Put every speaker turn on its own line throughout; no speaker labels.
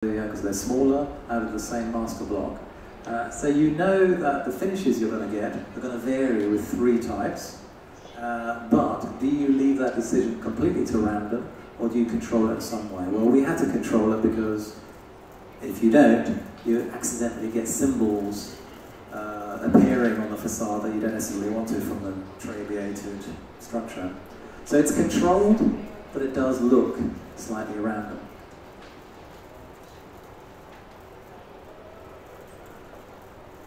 because they're smaller, out of the same master block. So you know that the finishes you're going to get are going to vary with 3 types, but do you leave that decision completely to random, or do you control it some way? Well, we had to control it because if you don't, you accidentally get symbols appearing on the facade that you don't necessarily want to from the trabeated structure. So it's controlled, but it does look slightly random.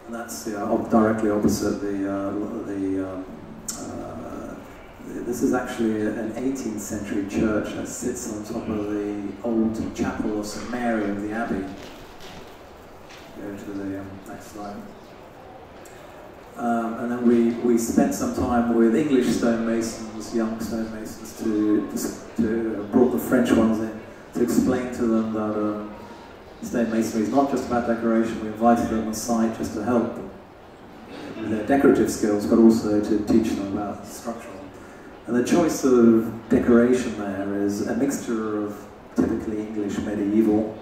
And that's directly opposite this is actually an 18th century church that sits on top of the old chapel of St. Mary of the Abbey. Go to the next slide. And then we spent some time with English stonemasons, young stonemasons, to brought the French ones in to explain to them that stonemasonry is not just about decoration. We invited them on site just to help with their decorative skills, but also to teach them about structural. And the choice of decoration there is a mixture of typically English medieval,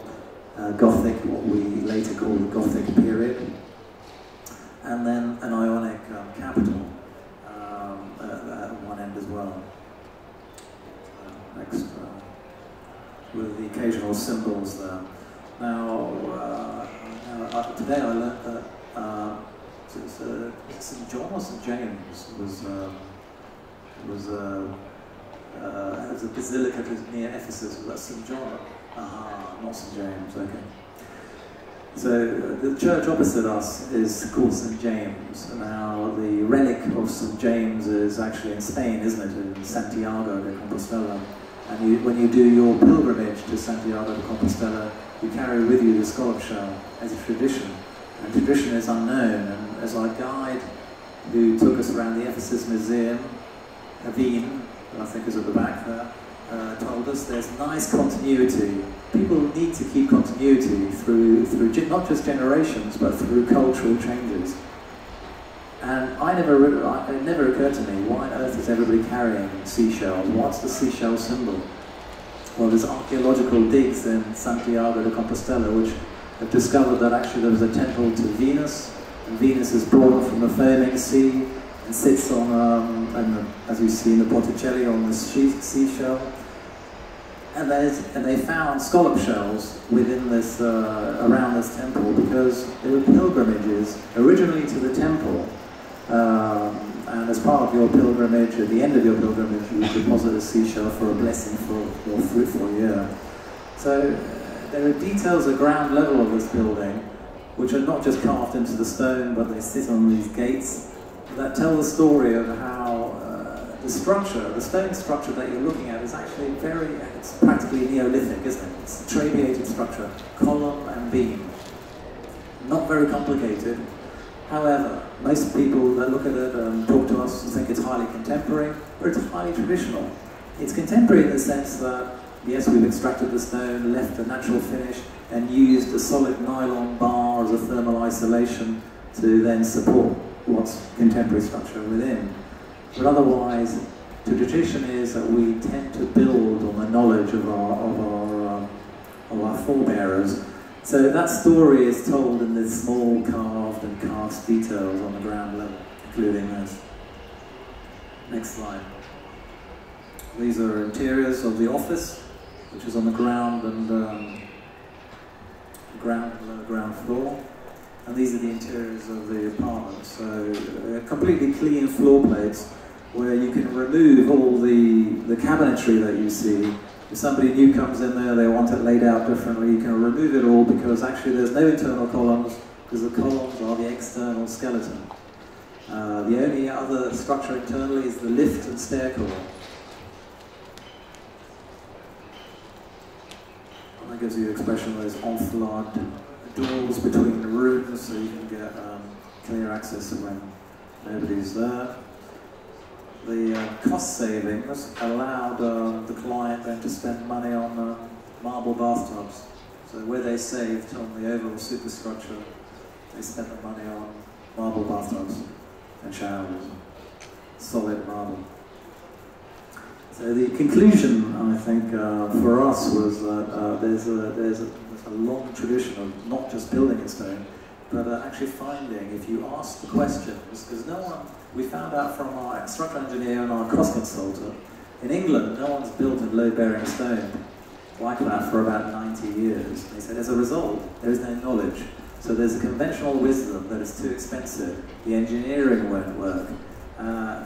Gothic, what we later call the Gothic period, and then an Ionic capital at one end as well. Next, with the occasional symbols there. Now, today I learned that St. John or St. James was a basilica near Ephesus. Was that St. John? Not St. James. Okay. So the church opposite us is called St. James. Now the relic of St. James is actually in Spain, isn't it? In Santiago de Compostela. And when you do your pilgrimage to Santiago de Compostela, you carry with you the scallop shell as a tradition. And tradition is unknown. And as our guide who took us around the Ephesus Museum, Aveen, I think is at the back there, told us there's nice continuity. People need to keep continuity through not just generations, but through cultural changes. And it never occurred to me, why on earth is everybody carrying seashells? What's the seashell symbol? Well, there's archaeological digs in Santiago de Compostela which have discovered that actually there was a temple to Venus, and Venus is brought from the foaming sea and sits on, as you see in the Botticelli, on the seashell. And they found scallop shells within this, around this temple, because there were pilgrimages originally to the temple. And as part of your pilgrimage, at the end of your pilgrimage, you deposit a seashell for a blessing for your fruitful year. So there are details at ground level of this building, which are not just carved into the stone, but they sit on these gates that tell the story of how the structure, the stone structure that you're looking at is actually it's practically Neolithic, isn't it? It's a trabeated structure, column and beam. Not very complicated. However, most people that look at it and talk to us think it's highly contemporary, but it's highly traditional. It's contemporary in the sense that, yes, we've extracted the stone, left the natural finish, and used a solid nylon bar as a thermal isolation to then support what's contemporary structure within. But otherwise, the tradition is that we tend to build on the knowledge of our forebearers. So that story is told in the small carved and cast details on the ground level, including this. Next slide. These are interiors of the office, which is on the ground and ground floor. And these are the interiors of the apartment. So completely clean floor plates, where you can remove all the cabinetry that you see. If somebody new comes in there, they want it laid out differently, you can remove it all, because actually there's no internal columns, because the columns are the external skeleton. The only other structure internally is the lift and stair column. And that gives you the expression of those enfilade doors between the rooms, so you can get clear access when nobody's there. The cost savings allowed the client then to spend money on marble bathtubs. So where they saved on the overall superstructure, they spent the money on marble bathtubs and showers, solid marble. So the conclusion, I think, for us was that there's a long tradition of not just building in stone, but actually finding, if you ask the questions, because no one, we found out from our structural engineer and our cost consultant, in England, no one's built in load-bearing stone like that for about 90 years. They said, as a result, there is no knowledge. So there's a conventional wisdom that it's too expensive. The engineering won't work.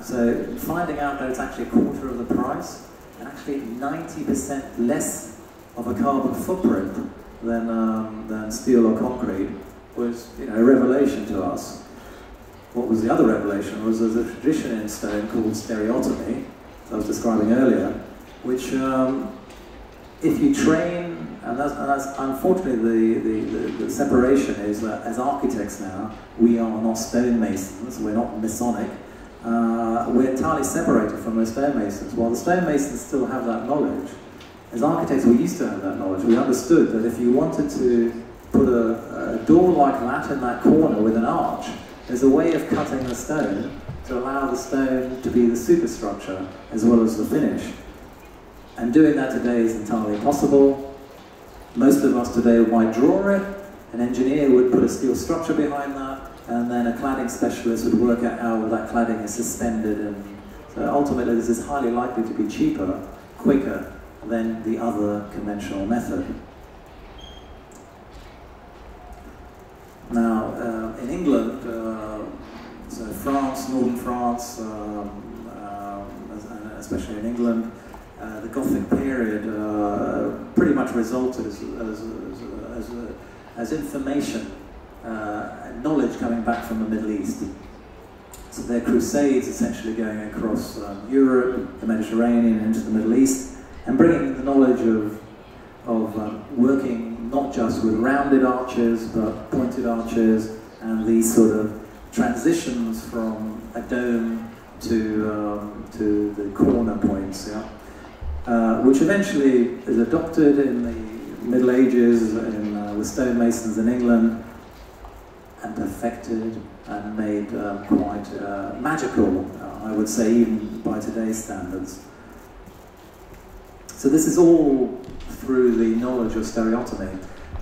So finding out that it's actually a quarter of the price, and actually 90% less of a carbon footprint than steel or concrete was, you know, a revelation to us. What was the other revelation was there's a tradition in stone called stereotomy, as I was describing earlier, which if you train, and that's unfortunately the separation is that as architects now, we are not stonemasons, we're not Masonic, we're entirely separated from the stonemasons. While the stonemasons still have that knowledge, as architects we used to have that knowledge. We understood that if you wanted to put a door like that in that corner with an arch, there's a way of cutting the stone to allow the stone to be the superstructure as well as the finish. And doing that today is entirely possible. Most of us today might draw it, an engineer would put a steel structure behind that, and then a cladding specialist would work out how that cladding is suspended. And so ultimately this is highly likely to be cheaper, quicker than the other conventional method. Now, in England, so France, northern France, especially in England, the Gothic period pretty much resulted as information, knowledge coming back from the Middle East. So their crusades essentially going across Europe, the Mediterranean, into the Middle East, and bringing the knowledge of working not just with rounded arches, but pointed arches, and these sort of transitions from a dome to the corner points, yeah? Which eventually is adopted in the Middle Ages with stonemasons in England, and perfected and made quite magical, I would say, even by today's standards. So this is all through the knowledge of stereotomy.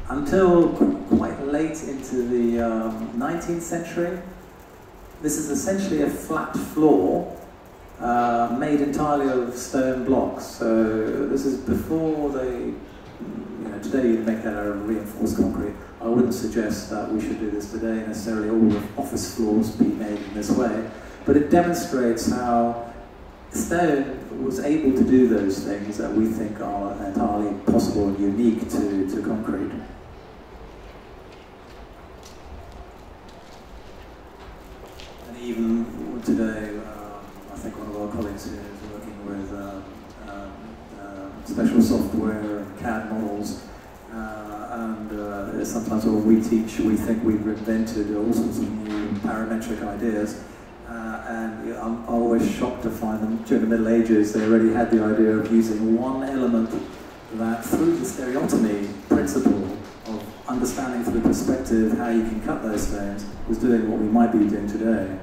Until quite late into the 19th century, this is essentially a flat floor made entirely of stone blocks. So this is before they, today you'd make that out of reinforced concrete. I wouldn't suggest that we should do this today, necessarily all the office floors be made in this way, but it demonstrates how stone was able to do those things that we think are entirely possible and unique to concrete. And even today, I think one of our colleagues here is working with special software and CAD models, and sometimes when we teach, we think we've invented all sorts of new parametric ideas. And I'm always shocked to find them during the Middle Ages, they already had the idea of using one element that, through the stereotomy principle of understanding through perspective how you can cut those stones, was doing what we might be doing today.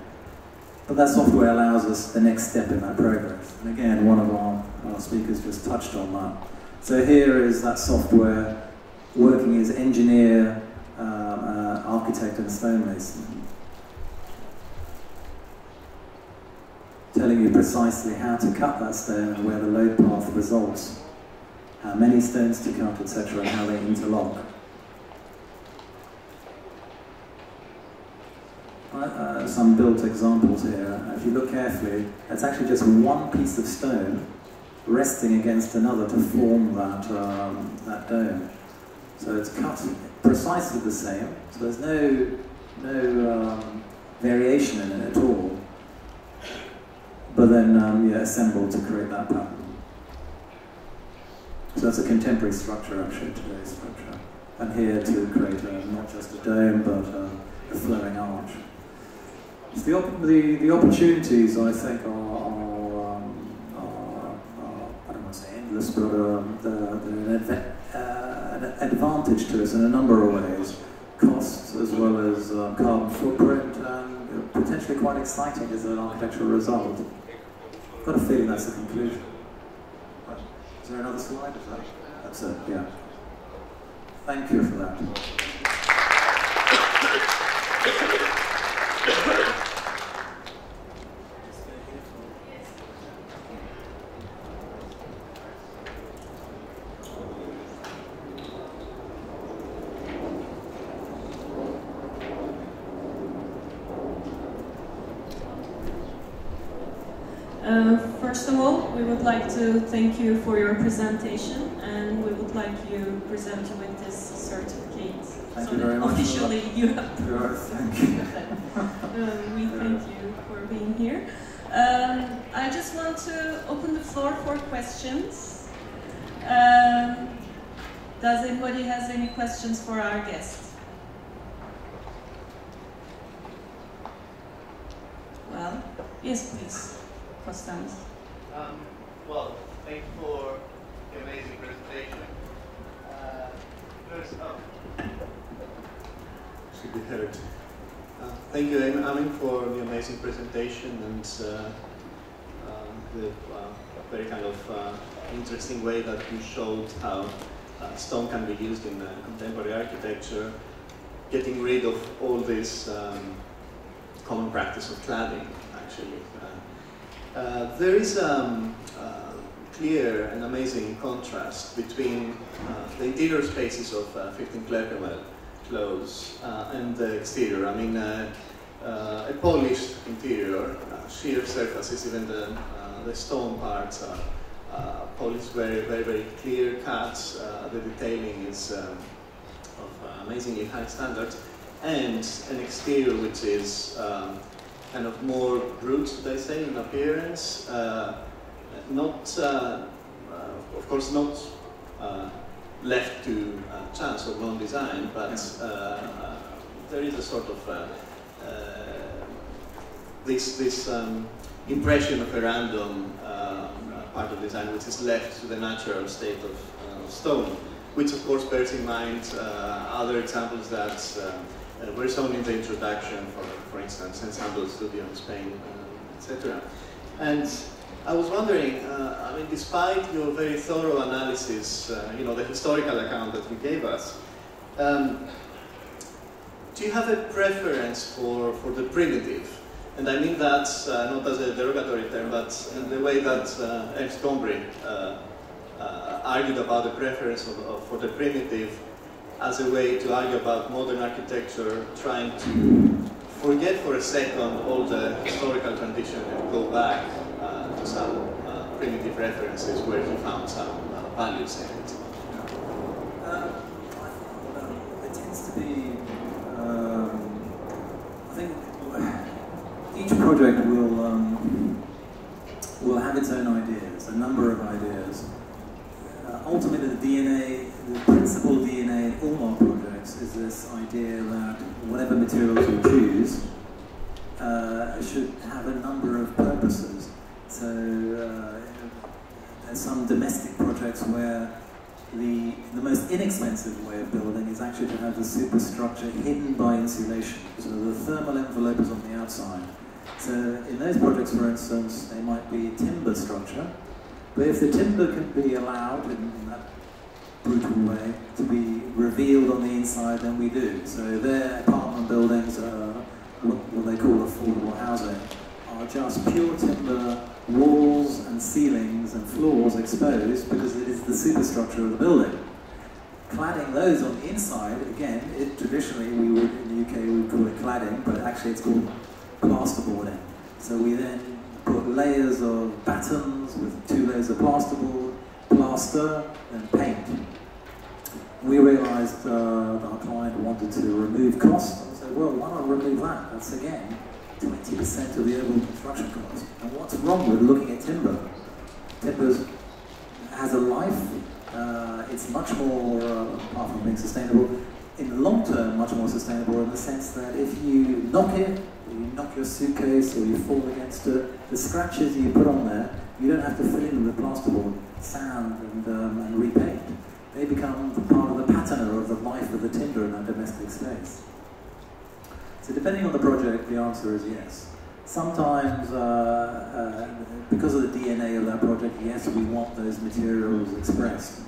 But that software allows us the next step in that progress. And again, one of our speakers just touched on that. So here is that software working as engineer, architect and stonemason, telling you precisely how to cut that stone and where the load path results, how many stones to cut, etc., and how they interlock. Some built examples here. If you look carefully, it's actually just one piece of stone resting against another to form that dome. So it's cut precisely the same, so there's no variation in it at all. But then assembled to create that pattern. So that's a contemporary structure, actually, today's structure. And here to create not just a dome, but a flowing arch. So the opportunities, I think, are I don't want to say endless, but they're an advantage to us in a number of ways. Costs as well as carbon footprint, and potentially quite exciting as an architectural result. I've got a feeling that's the conclusion. Is there another slide? That's it, yeah. Thank you for that.
First of all, we would like to thank you for your presentation, and we would like you present you with this certificate.
Thank you very much.
Officially, you have.
Sure, thank you.
We thank you for being here. I just want to open the floor for questions. Does anybody has any questions for our guest? Well, yes, please. Constance.
Well, thank you for the amazing presentation. First up, should be heard. Thank you, Amin, for the amazing presentation and the very kind of interesting way that you showed how stone can be used in contemporary architecture, getting rid of all this common practice of cladding, actually. There is clear and amazing contrast between the interior spaces of 15 Clerkenwell Close and the exterior. I mean, a polished interior, sheer surfaces, even the stone parts are polished, very clear cuts. The detailing is of amazingly high standards, and an exterior which is kind of more brute, should I say, in appearance. Not, of course, not left to chance or wrong design, but there is a sort of this impression of a random part of design which is left to the natural state of stone, which of course bears in mind other examples that were shown in the introduction, for instance, Ensemble Studio in Spain, etc. And I was wondering, I mean, despite your very thorough analysis, you know, the historical account that you gave us, do you have a preference for the primitive? And I mean that not as a derogatory term, but in the way that Ernst Gombrich argued about the preference for the primitive as a way to argue about modern architecture, trying to forget for a second all the historical tradition and go back to some primitive references where he found some values in it.
It tends to be, I think each project will have its own ideas, a number of ideas. Ultimately, the DNA, the principal DNA in all our projects is this idea that whatever materials we choose should have a number of purposes. So there's some domestic projects where the most inexpensive way of building is actually to have the superstructure hidden by insulation. So the thermal envelope is on the outside. So in those projects, for instance, they might be timber structure. But if the timber can be allowed in that brutal way to be revealed on the inside, then we do. So their apartment buildings, what they call affordable housing, are just pure timber walls and ceilings and floors exposed because it is the superstructure of the building. Cladding those on the inside, again, traditionally we would, in the UK, we would call it cladding, but actually it's called plasterboarding. So we then put layers of battens with 2 layers of plasterboard, plaster, and paint. We realised that our client wanted to remove costs, and we said, well, why not remove that? That's again 20% of the overall construction cost. And what's wrong with looking at timber? Timber has a life. It's much more, apart from being sustainable, in the long term, much more sustainable in the sense that if you knock it, or you knock your suitcase, or you fall against it, the scratches you put on there, you don't have to fill in with plasterboard, sand, and repaint. They become part of the patina of the life of the timber in that domestic space. So depending on the project, the answer is yes. Sometimes, because of the DNA of that project, yes, we want those materials expressed.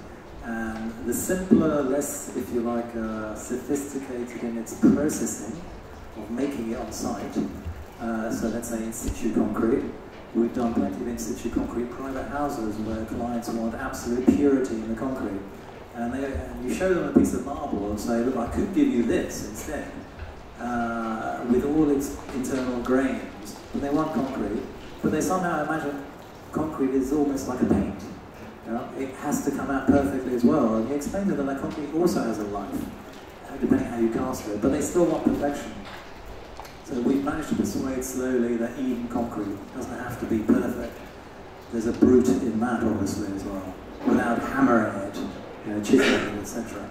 And the simpler, less, if you like, sophisticated in its processing of making it on site, so let's say in situ concrete, we've done plenty of in situ concrete private houses where clients want absolute purity in the concrete. And you show them a piece of marble and say, look, I could give you this instead, with all its internal grains, but they want concrete, but they somehow imagine concrete is almost like a paint. You know, it has to come out perfectly as well. And you explain to them that concrete also has a life, depending how you cast it, but they still want perfection. So we've managed to persuade slowly that even concrete doesn't have to be perfect. There's a brute in that, obviously, as well, without hammering it, you know, chiseling, etc.